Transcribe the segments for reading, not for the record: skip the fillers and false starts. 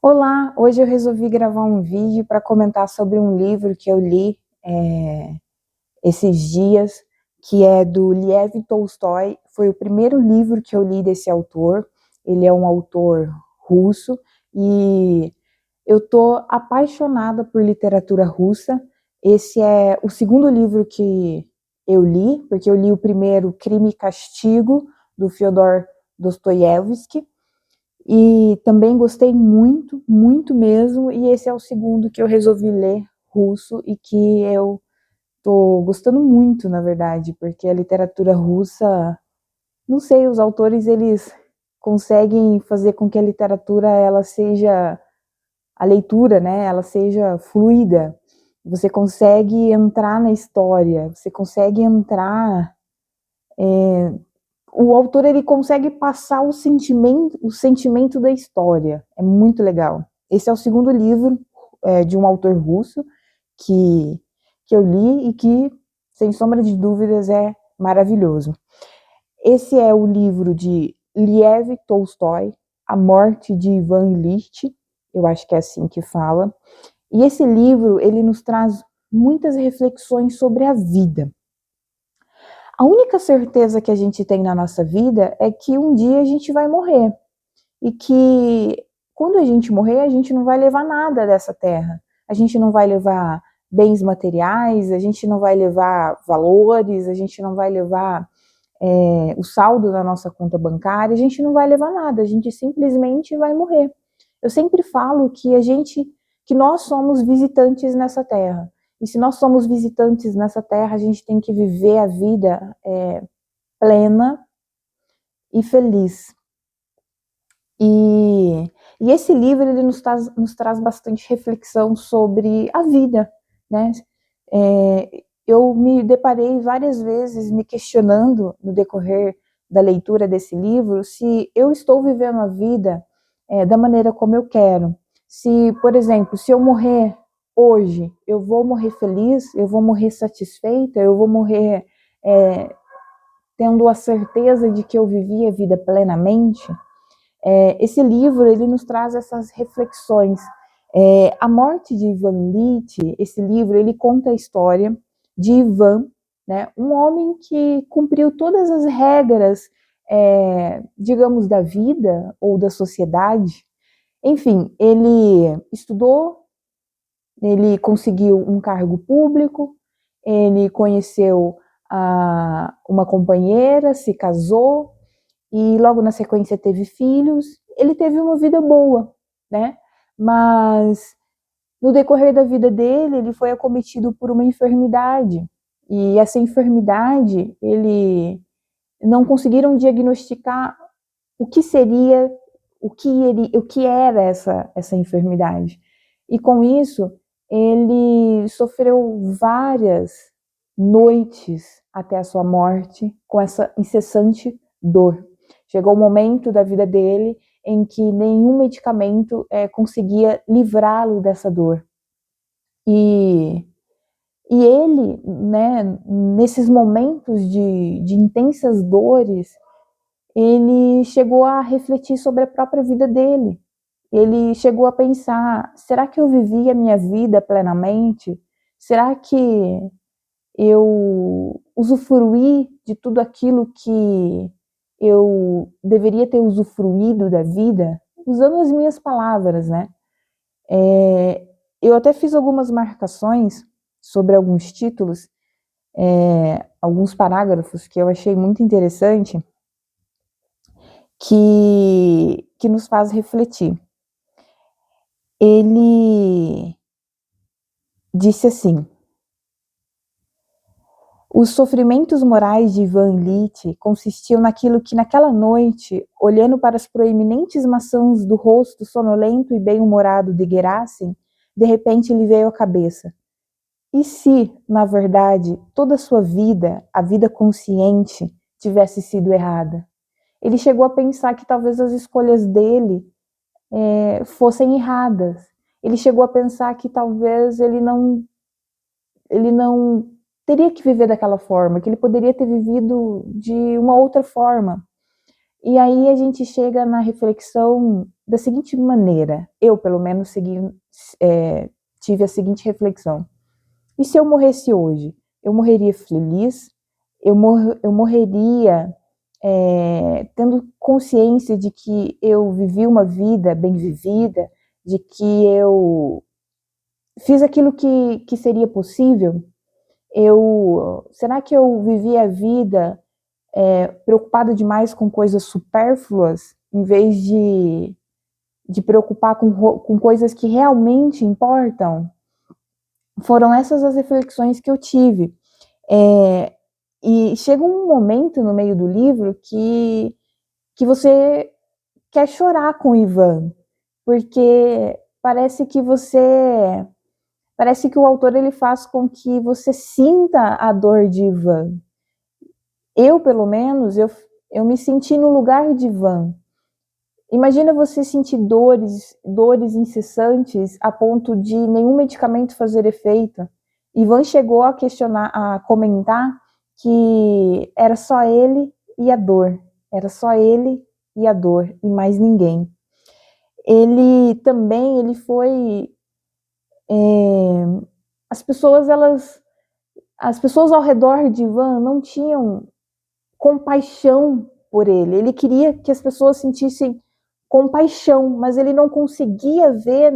Olá, hoje eu resolvi gravar um vídeo para comentar sobre um livro que eu li esses dias, que é do Lev Tolstói. Foi o primeiro livro que eu li desse autor. Ele é um autor russo e eu estou apaixonada por literatura russa. Esse é o segundo livro que eu li, porque eu li o primeiro, Crime e Castigo, do Fyodor Dostoiévski, e também gostei muito, muito mesmo, e esse é o segundo que eu resolvi ler russo e que eu tô gostando muito, na verdade, porque a literatura russa, não sei, os autores eles conseguem fazer com que a literatura ela seja a leitura, né, ela seja fluida. Você consegue entrar na história, você consegue entrar o autor ele consegue passar o sentimento da história. É muito legal. Esse é o segundo livro de um autor russo que, que eu li e que, sem sombra de dúvidas, é maravilhoso. Esse é o livro de Lev Tolstói, A Morte de Ivan Ilitch, eu acho que é assim que fala. E esse livro, ele nos traz muitas reflexões sobre a vida. A única certeza que a gente tem na nossa vida é que um dia a gente vai morrer. E que quando a gente morrer, a gente não vai levar nada dessa terra. A gente não vai levar bens materiais, a gente não vai levar valores, a gente não vai levar o saldo da nossa conta bancária, a gente não vai levar nada, a gente simplesmente vai morrer. Eu sempre falo que nós somos visitantes nessa terra. E se nós somos visitantes nessa terra, a gente tem que viver a vida plena e feliz. E esse livro ele nos traz bastante reflexão sobre a vida, né? Eu me deparei várias vezes me questionando no decorrer da leitura desse livro se eu estou vivendo a vida da maneira como eu quero. Se, por exemplo, se eu morrer hoje, eu vou morrer feliz, eu vou morrer satisfeita, eu vou morrer tendo a certeza de que eu vivi a vida plenamente. Esse livro ele nos traz essas reflexões. A Morte de Ivan Ilitch, esse livro ele conta a história de Ivan, né, um homem que cumpriu todas as regras, digamos, da vida ou da sociedade. Enfim, ele estudou, ele conseguiu um cargo público, ele conheceu uma companheira, se casou, e logo na sequência teve filhos. Ele teve uma vida boa, né? Mas no decorrer da vida dele, ele foi acometido por uma enfermidade. E essa enfermidade, ele não conseguiram diagnosticar o que seria, o que era essa enfermidade. E com isso, ele sofreu várias noites até a sua morte com essa incessante dor. Chegou um momento da vida dele em que nenhum medicamento conseguia livrá-lo dessa dor. E ele, né, nesses momentos de intensas dores, ele chegou a refletir sobre a própria vida dele. Ele chegou a pensar, será que eu vivi a minha vida plenamente? Será que eu usufruí de tudo aquilo que eu deveria ter usufruído da vida? Usando as minhas palavras, né? Eu até fiz algumas marcações sobre alguns títulos, alguns parágrafos que eu achei muito interessante, que nos faz refletir. Ele disse assim: os sofrimentos morais de Ivan Ilitch consistiam naquilo que naquela noite, olhando para as proeminentes maçãs do rosto sonolento e bem-humorado de Gerasim, de repente lhe veio à cabeça: e se, na verdade, toda a sua vida, a vida consciente, tivesse sido errada? Ele chegou a pensar que talvez as escolhas dele fossem erradas. Ele chegou a pensar que talvez ele não teria que viver daquela forma, que ele poderia ter vivido de uma outra forma. E aí a gente chega na reflexão da seguinte maneira, eu pelo menos tive a seguinte reflexão: e se eu morresse hoje? Eu morreria feliz? Eu morreria tendo consciência de que eu vivi uma vida bem vivida, de que eu fiz aquilo que seria possível? Será que eu vivi a vida preocupada demais com coisas supérfluas, em vez de preocupar com coisas que realmente importam? Foram essas as reflexões que eu tive. E chega um momento no meio do livro que você quer chorar com o Ivan, porque parece que o autor ele faz com que você sinta a dor de Ivan. Eu, pelo menos, eu me senti no lugar de Ivan. Imagina você sentir dores incessantes a ponto de nenhum medicamento fazer efeito. Ivan chegou a questionar, a comentar que era só ele e a dor. Era só ele e a dor, e mais ninguém. Ele foi... as pessoas ao redor de Ivan não tinham compaixão por ele. Ele queria que as pessoas sentissem compaixão, mas ele não conseguia ver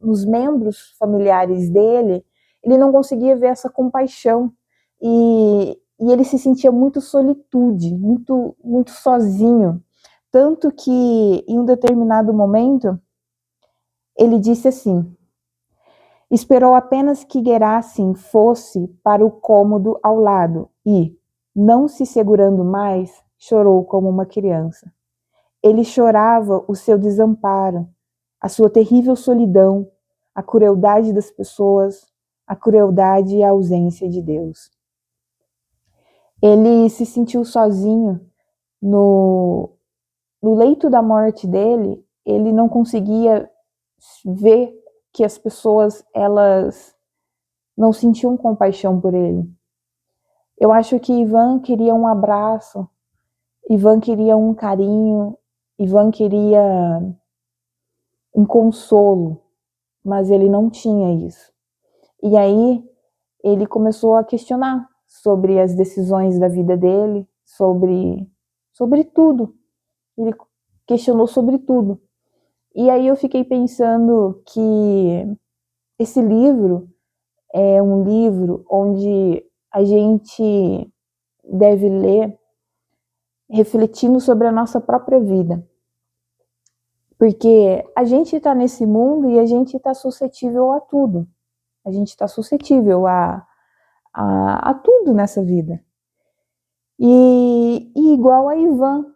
nos membros familiares dele, ele não conseguia ver essa compaixão. E ele se sentia muito solitude, muito sozinho. Tanto que, em um determinado momento, ele disse assim: esperou apenas que Gerasim fosse para o cômodo ao lado e, não se segurando mais, chorou como uma criança. Ele chorava o seu desamparo, a sua terrível solidão, a crueldade das pessoas, a crueldade e a ausência de Deus. Ele se sentiu sozinho no leito da morte dele. Ele não conseguia ver que as pessoas, elas não sentiam compaixão por ele. Eu acho que Ivan queria um abraço, Ivan queria um carinho, Ivan queria um consolo, mas ele não tinha isso. E aí ele começou a questionar sobre as decisões da vida dele, sobre tudo. Ele questionou sobre tudo. E aí eu fiquei pensando que esse livro é um livro onde a gente deve ler refletindo sobre a nossa própria vida. Porque a gente está nesse mundo e a gente está suscetível a tudo. A gente está suscetível a tudo nessa vida. E igual a Ivan,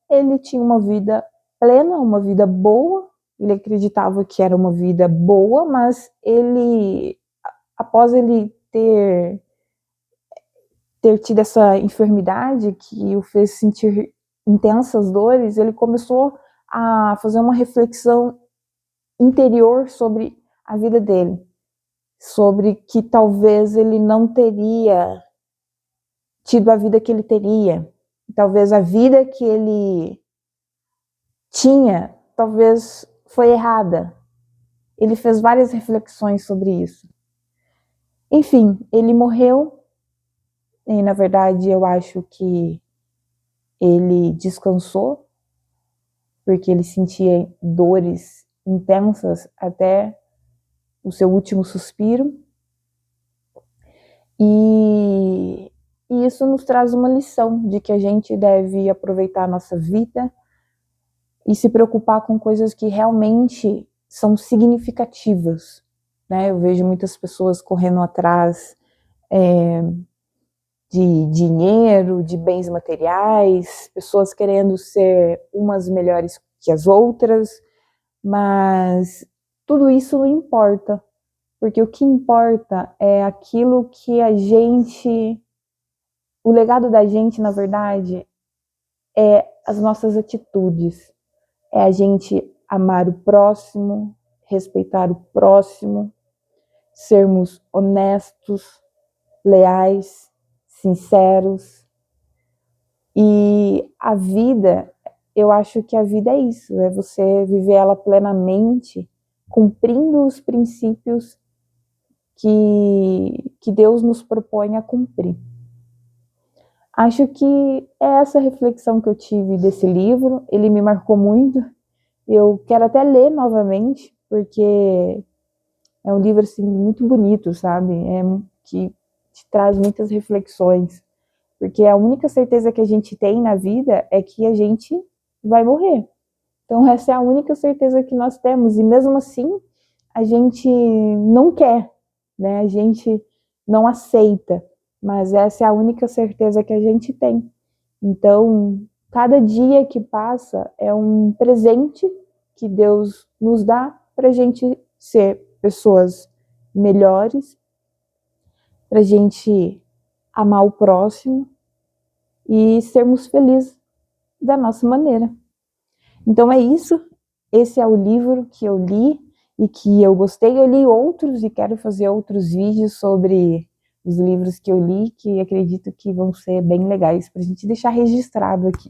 ele tinha uma vida plena, uma vida boa. Ele acreditava que era uma vida boa, mas após ele ter tido essa enfermidade que o fez sentir intensas dores, ele começou a fazer uma reflexão interior sobre a vida dele, sobre que talvez ele não teria tido a vida que ele teria, talvez a vida que ele tinha, talvez foi errada. Ele fez várias reflexões sobre isso. Enfim, ele morreu, e na verdade eu acho que ele descansou, porque ele sentia dores intensas até o seu último suspiro. E isso nos traz uma lição de que a gente deve aproveitar a nossa vida e se preocupar com coisas que realmente são significativas, né? Eu vejo muitas pessoas correndo atrás de dinheiro, de bens materiais, pessoas querendo ser umas melhores que as outras, mas tudo isso não importa, porque o que importa é aquilo que o legado da gente, na verdade, é as nossas atitudes, é a gente amar o próximo, respeitar o próximo, sermos honestos, leais, sinceros, E a vida, eu acho que a vida é isso, é você viver ela plenamente, cumprindo os princípios que Deus nos propõe a cumprir. Acho que é essa reflexão que eu tive desse livro, ele me marcou muito. Eu quero até ler novamente, porque é um livro assim muito bonito, sabe? Que te traz muitas reflexões, porque a única certeza que a gente tem na vida é que a gente vai morrer. Então essa é a única certeza que nós temos, e mesmo assim a gente não quer, né? A gente não aceita, mas essa é a única certeza que a gente tem. Então, cada dia que passa é um presente que Deus nos dá para a gente ser pessoas melhores, para a gente amar o próximo e sermos felizes da nossa maneira. Então é isso. Esse é o livro que eu li e que eu gostei. Eu li outros e quero fazer outros vídeos sobre os livros que eu li, que acredito que vão ser bem legais para a gente deixar registrado aqui.